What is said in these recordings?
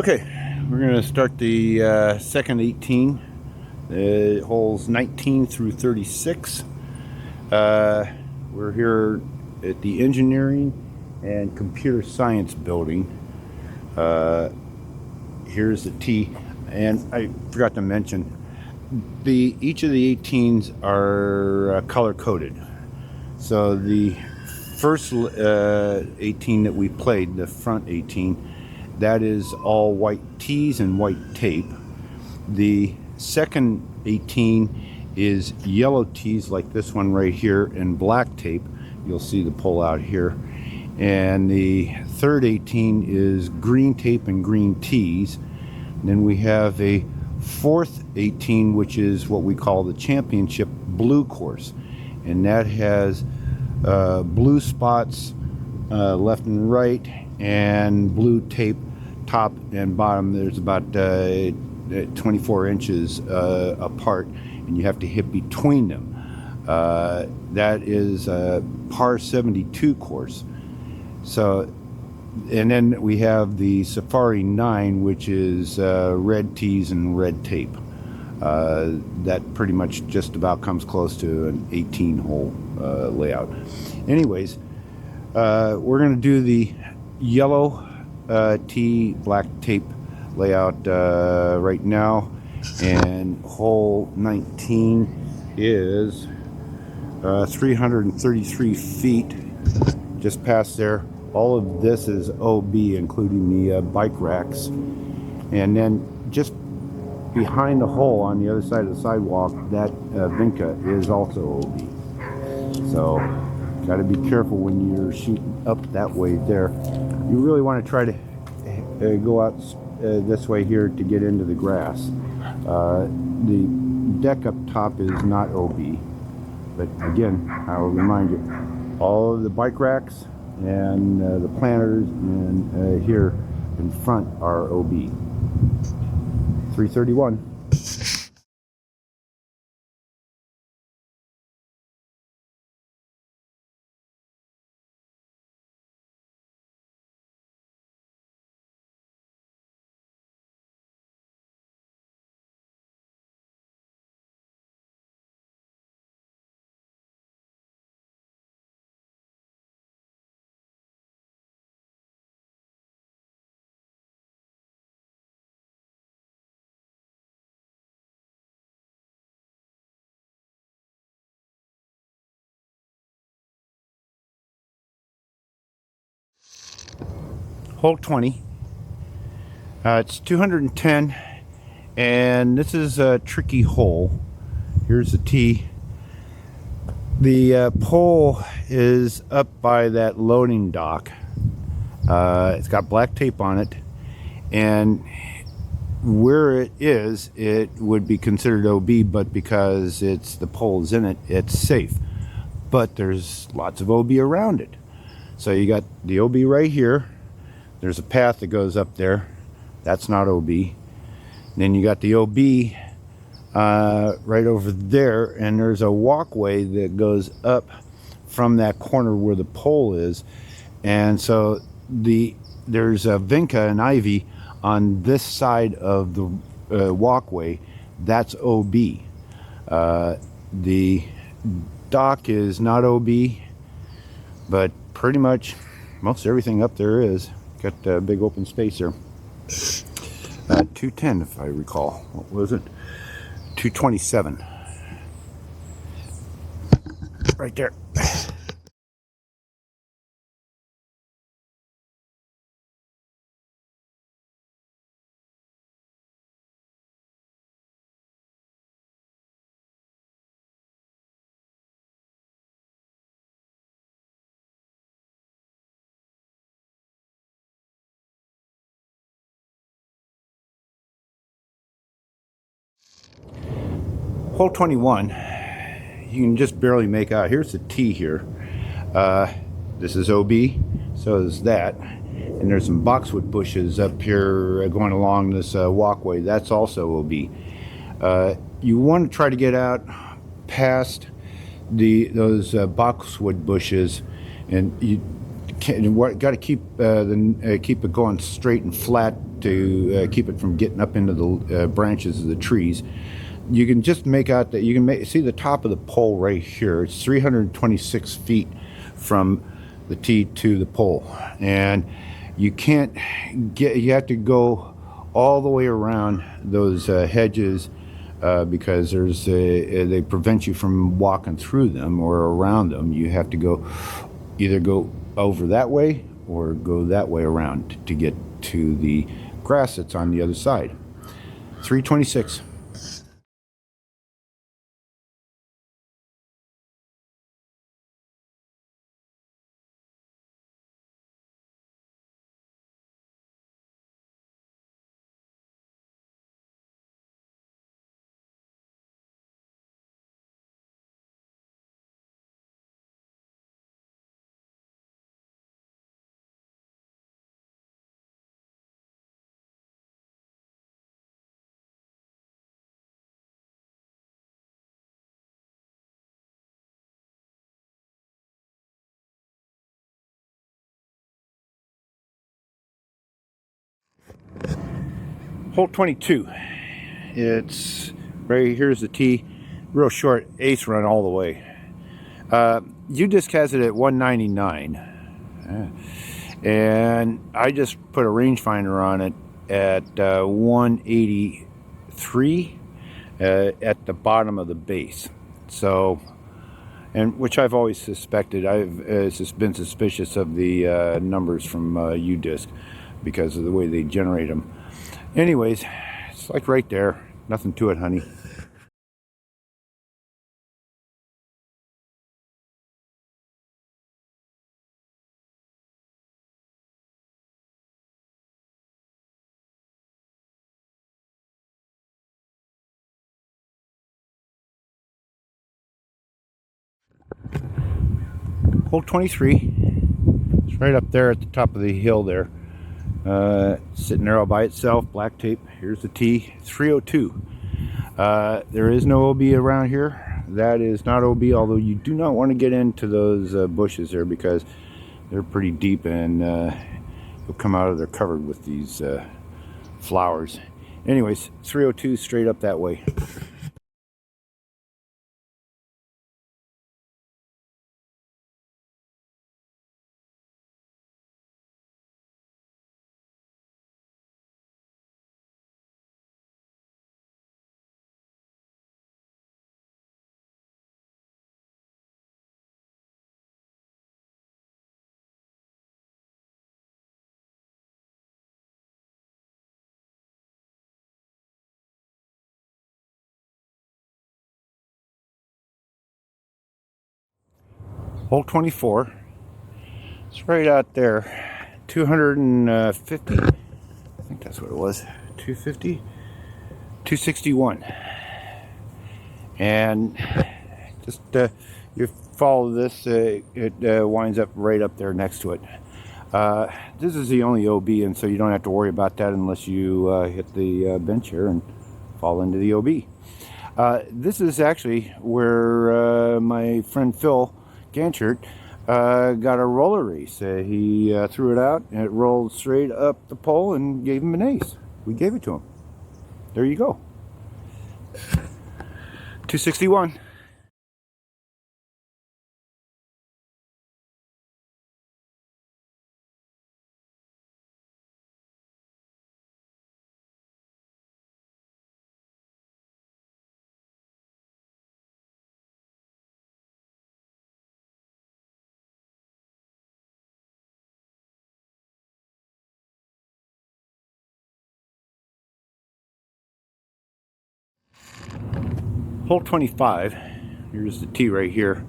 Okay, we're going to start the second 18, holes 19 through 36. We're here at the Engineering and Computer Science building. Here's the tee, and I forgot to mention, each of the 18s are color-coded. So the first 18 that we played, the front 18, that is all white tees and white tape. The second 18 is yellow tees like this one right here and black tape. You'll see the pull out here. And the third 18 is green tape and green tees. And then we have a fourth 18, which is what we call the championship blue course. And that has blue spots left and right, and blue tape top and bottom. There's about 24 inches apart, and you have to hit between them. That is a par 72 course. So, and then we have the Safari 9, which is red tees and red tape. That pretty much just about comes close to an 18-hole layout. Anyways, we're going to do the yellow tee, black tape layout right now, and hole 19 is 333 feet, just past there. All of this is OB, including the bike racks, and then just behind the hole on the other side of the sidewalk, that Vinca is also OB. So got to be careful when you're shooting up that way there. You really want to try to go out this way here to get into the grass. The deck up top is not OB, but again, I'll remind you, all of the bike racks and the planters and here in front are OB. 331. Hole 20. It's 210, and this is a tricky hole. Here's the tee. The pole is up by that loading dock. It's got black tape on it, and where it is, it would be considered OB, but because the pole is in it, it's safe. But there's lots of OB around it. So you got the OB right here. There's a path that goes up there. That's not OB. Then you got the OB right over there, and there's a walkway that goes up from that corner where the pole is. And so there's a Vinca and ivy on this side of the walkway. That's OB. The dock is not OB, but pretty much most everything up there is. Got a big open space there. 210, if I recall. What was it? 227. Right there. Hole 21, you can just barely make out. Here's the tee here. This is OB, so is that. And there's some boxwood bushes up here going along this walkway. That's also OB. You want to try to get out past those boxwood bushes, and you got to keep it going straight and flat to keep it from getting up into the branches of the trees. You can just make out that you can see the top of the pole right here. It's 326 feet from the tee to the pole, and you can't get. You have to go all the way around those hedges because they prevent you from walking through them or around them. You have to either go over that way or go that way around to get to the grass that's on the other side. 326. Hole 22. It's right here's the tee, real short ace run all the way. UDisc has it at 199, and I just put a rangefinder on it at 183 at the bottom of the base. So, and which I've always suspected. I've been suspicious of the numbers from UDisc because of the way they generate them. Anyways, it's like right there. Nothing to it, honey. Hole 23. It's right up there at the top of the hill there. Sitting there all by itself, black tape. Here's the tee, 302. There is no OB around here. That is not OB, although you do not want to get into those bushes there because they're pretty deep and you'll come out of there covered with these flowers. Anyways, 302 straight up that way. Hole 24. It's right out there. 250. I think that's what it was. 250. 261. And just you follow this, it winds up right up there next to it. This is the only OB, and so you don't have to worry about that unless you hit the bench here and fall into the OB. This is actually where my friend Phil Ganchert got a roller race. He threw it out and it rolled straight up the pole and gave him an ace. We gave it to him. There you go. 261. Hole 25, here's the tee right here.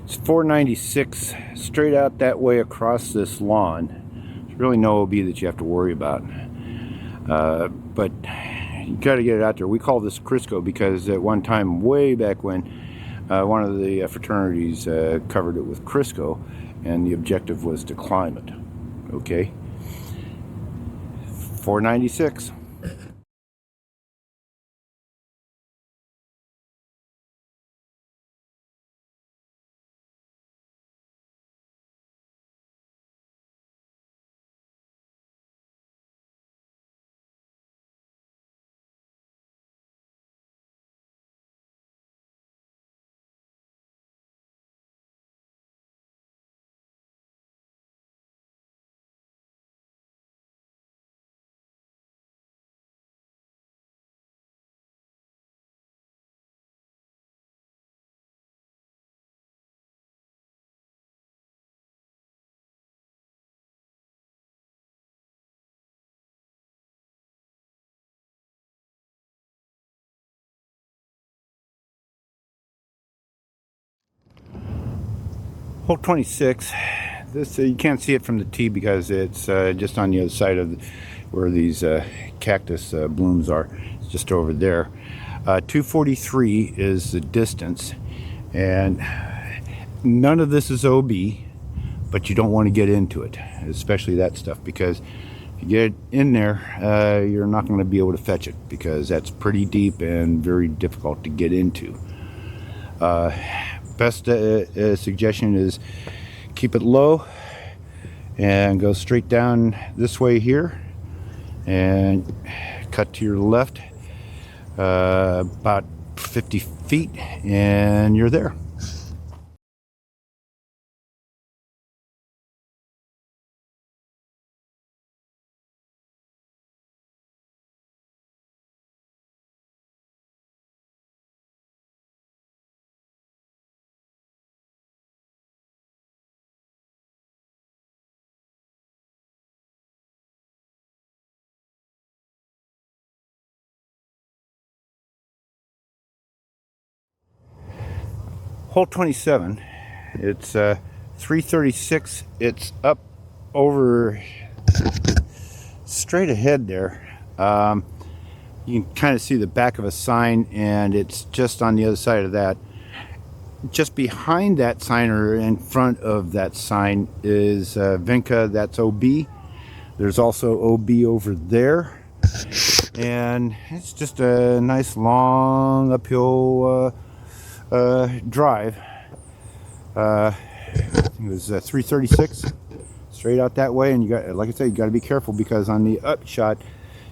It's 496 straight out that way across this lawn. There's really no OB that you have to worry about. But you got to get it out there. We call this Crisco because at one time, way back when, one of the fraternities covered it with Crisco, and the objective was to climb it. Okay? 496. Hole 26. This you can't see it from the tee because it's just on the other side of where these cactus blooms are. It's just over there. 243 is the distance, and none of this is OB, but you don't want to get into it, especially that stuff, because if you get in there, you're not going to be able to fetch it because that's pretty deep and very difficult to get into. Best suggestion is keep it low and go straight down this way here and cut to your left about 50 feet and you're there. Hole 27, it's 336. It's up over straight ahead there. You can kind of see the back of a sign, and it's just on the other side of that. Just behind that sign, or in front of that sign, is Vinca. That's OB. There's also OB over there, and it's just a nice long uphill drive. I think it was 336 straight out that way, and you got, like I said, you got to be careful because on the upshot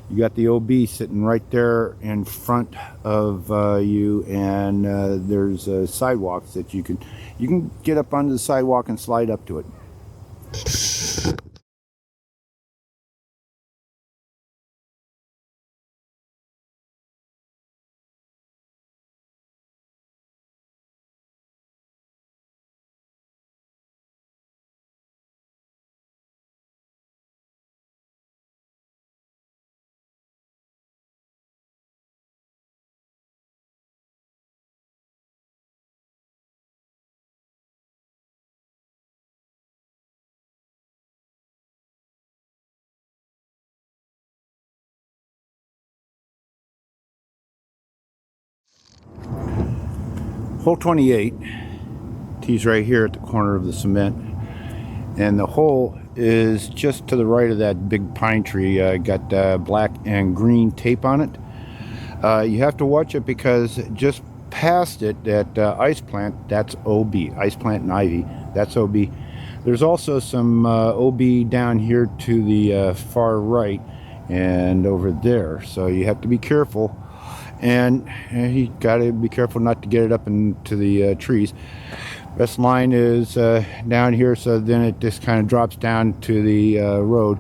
you got the OB sitting right there in front of you, and there's sidewalks that you can get up onto the sidewalk and slide up to it. Hole 28, tee's right here at the corner of the cement, and the hole is just to the right of that big pine tree. Got black and green tape on it. You have to watch it because just past it, that ice plant, that's OB. Ice plant and ivy, that's OB. There's also some OB down here to the far right and over there, so you have to be careful. And you got to be careful not to get it up into the trees. Best line is down here, so then it just kind of drops down to the road.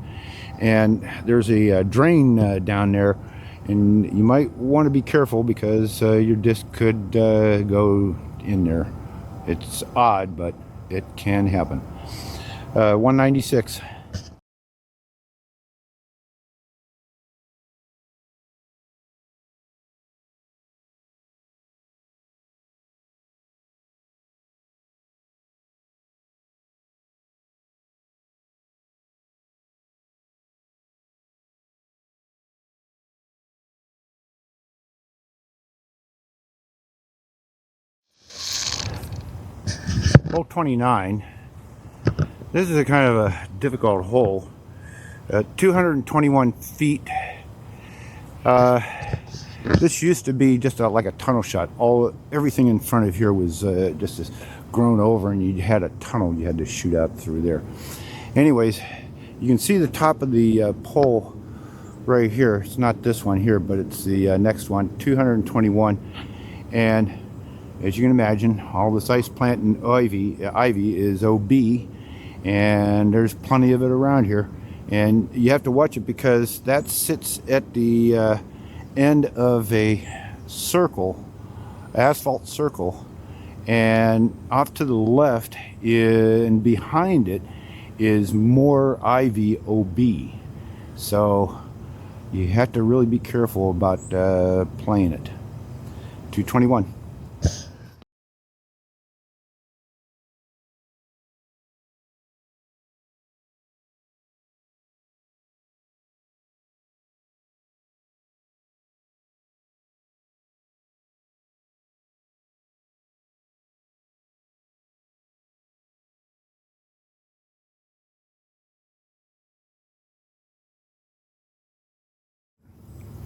And there's a drain down there, and you might want to be careful because your disc could go in there. It's odd, but it can happen. 196. Hole 29. This is a kind of a difficult hole. 221 feet. This used to be just like a tunnel shot. Everything in front of here was just this grown over, and you had a tunnel you had to shoot out through there. Anyways, you can see the top of the pole right here. It's not this one here, but it's the next one, 221. And as you can imagine, all this ice plant and ivy is OB, and there's plenty of it around here. And you have to watch it because that sits at the end of a circle, asphalt circle, and off to the left and behind it is more ivy OB. So you have to really be careful about playing it. 221.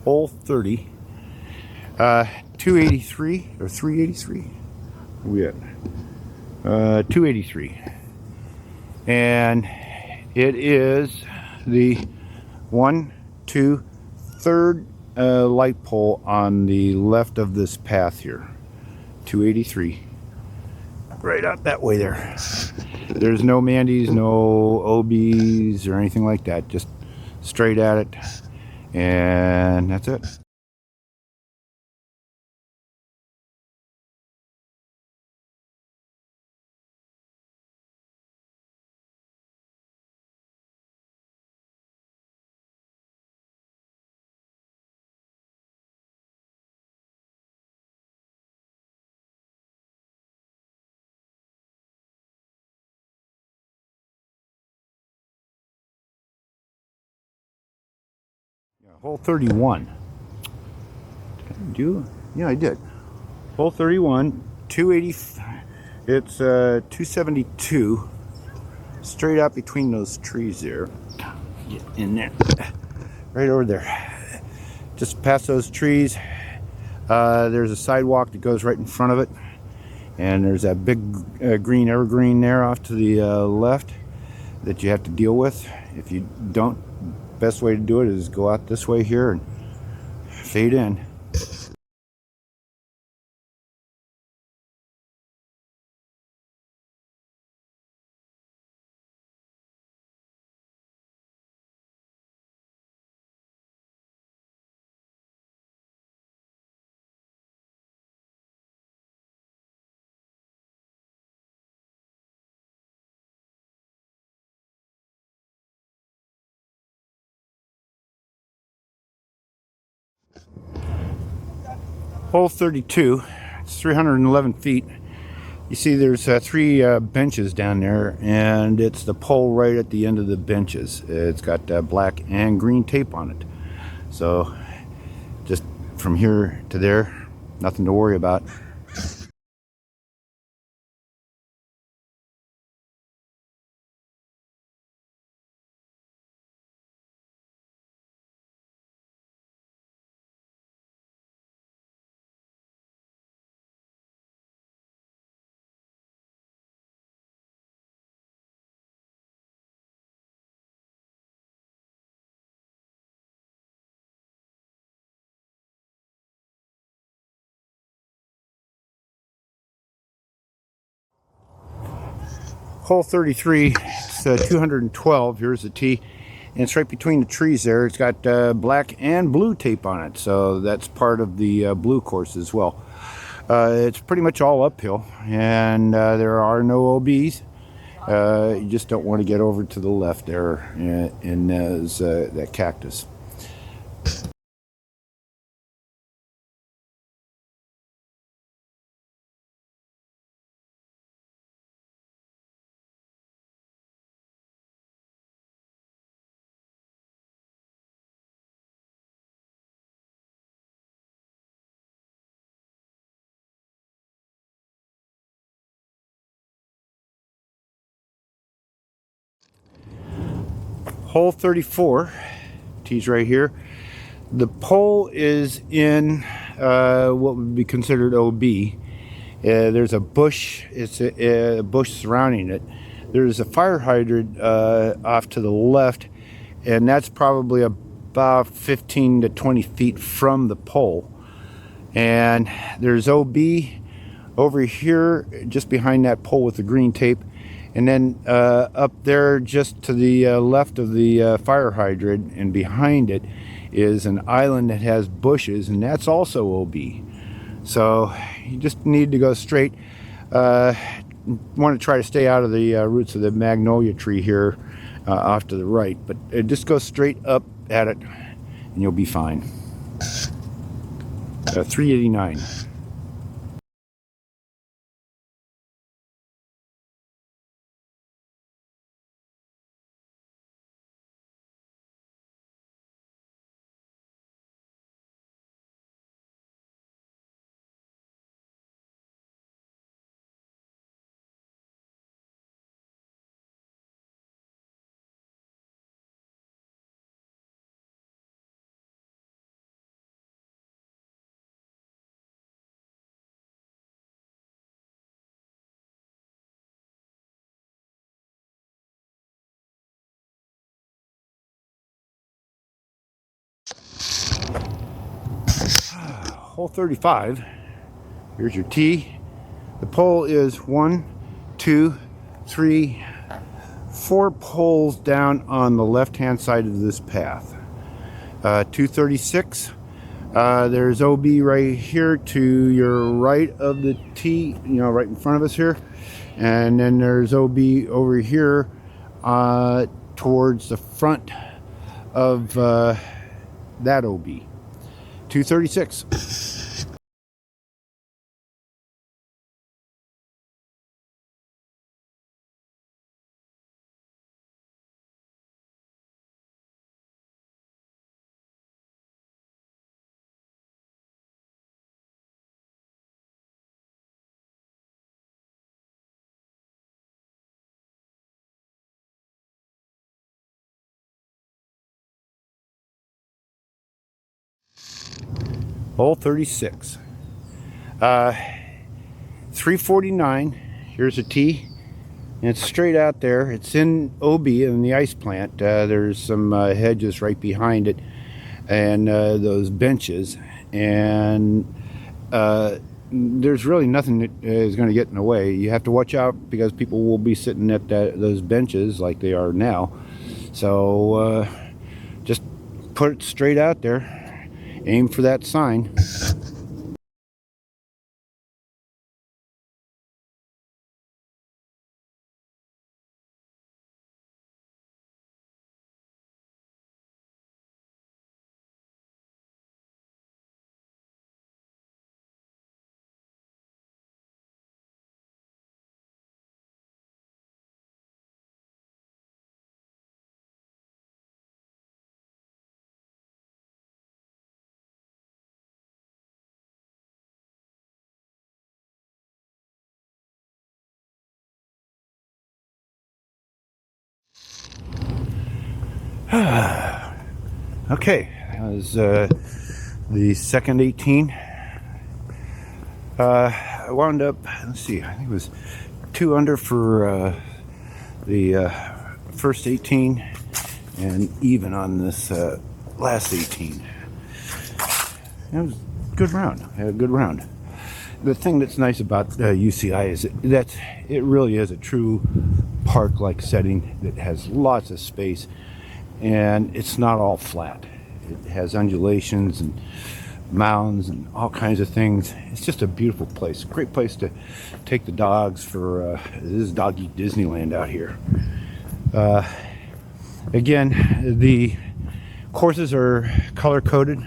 hole 30, 283 or 383. Where we at? 283, and it is the 1, 2, 3rd light pole on the left of this path here. 283, right out that way there. There's no Mandy's, no OBs or anything like that. Just straight at it, and that's it. Hole 31. Yeah, I did. Hole 31, 280. It's 272. Straight out between those trees there. Get in there. Right over there. Just past those trees. There's a sidewalk that goes right in front of it. And there's that big green evergreen there off to the left that you have to deal with. If you don't, best way to do it is go out this way here and fade in. Hole 32, it's 311 feet. You see there's 3 benches down there, and it's the pole right at the end of the benches. It's got black and green tape on it. So just from here to there, nothing to worry about. Hole 33, it's 212. Here's the tee, and it's right between the trees there. It's got black and blue tape on it, so that's part of the blue course as well. It's pretty much all uphill, and there are no OBs. You just don't want to get over to the left there in that cactus. Hole 34, tee's right here. The pole is in what would be considered OB. There's a bush. It's a bush surrounding it. There's a fire hydrant off to the left, and that's probably about 15 to 20 feet from the pole. And there's OB over here just behind that pole with the green tape, and then up there just to the left of the fire hydrant and behind it is an island that has bushes, and that's also OB. So you just need to go straight. Want to try to stay out of the roots of the magnolia tree here off to the right, but just go straight up at it and you'll be fine. 389. Hole 35. Here's your tee. The pole is 1, 2, 3, 4 poles down on the left-hand side of this path. 236. There's OB right here to your right of the tee, right in front of us here. And then there's OB over here towards the front of that OB. 236. Hole 36. 349. Here's a tee. And it's straight out there. It's in OB in the ice plant. There's some hedges right behind it, and those benches. And there's really nothing that is going to get in the way. You have to watch out because people will be sitting at those benches like they are now. So just put it straight out there. Aim for that sign. Okay, that was the second 18. I wound up, let's see, I think it was 2 under for the first 18 and even on this last 18. It was a good round. I had a good round. The thing that's nice about UCI is that it really is a true park-like setting that has lots of space, and it's not all flat. It has undulations and mounds and all kinds of things. It's just a beautiful place. Great place to take the dogs for this is doggy Disneyland out here. Again, the courses are color coded.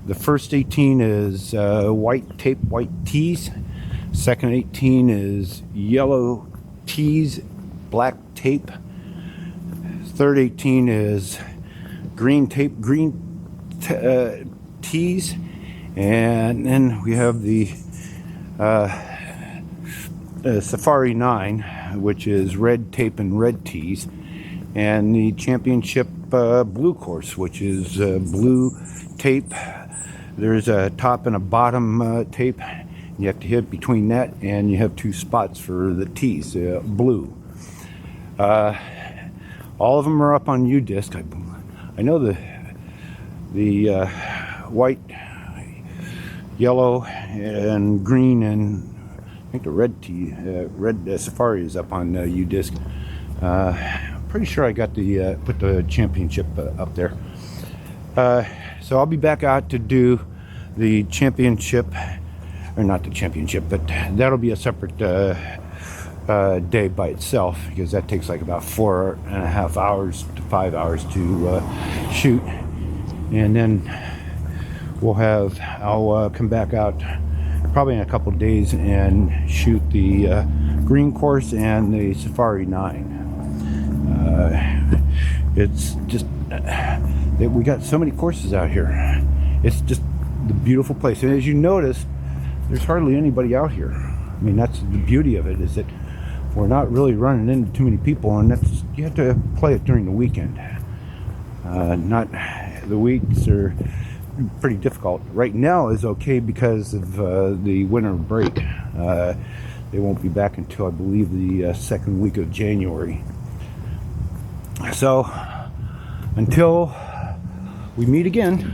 The first 18 is white tape, white tees. Second 18 is yellow tees, black tape. Third 18 is green tape, green tees. And then we have the Safari 9, which is red tape and red tees. And the championship blue course, which is blue tape. There's a top and a bottom tape. You have to hit between that, and you have 2 spots for the tees, blue. All of them are up on UDisc. I know the white, yellow, and green, and I think the red tee, red Safari is up on UDisc. Pretty sure I got the put the championship up there. So I'll be back out to do the championship, or not the championship, but that'll be a separate day by itself, because that takes like about 4.5 hours to 5 hours to shoot. And then I'll come back out probably in a couple of days and shoot the green course and the Safari 9. It's just we got so many courses out here. It's just the beautiful place, and as you notice, there's hardly anybody out here. I mean, that's the beauty of it, is that we're not really running into too many people, and that's, you have to play it during the weekend. Not the weeks are pretty difficult. Right now is okay because of the winter break. They won't be back until, I believe, the second week of January. So until we meet again,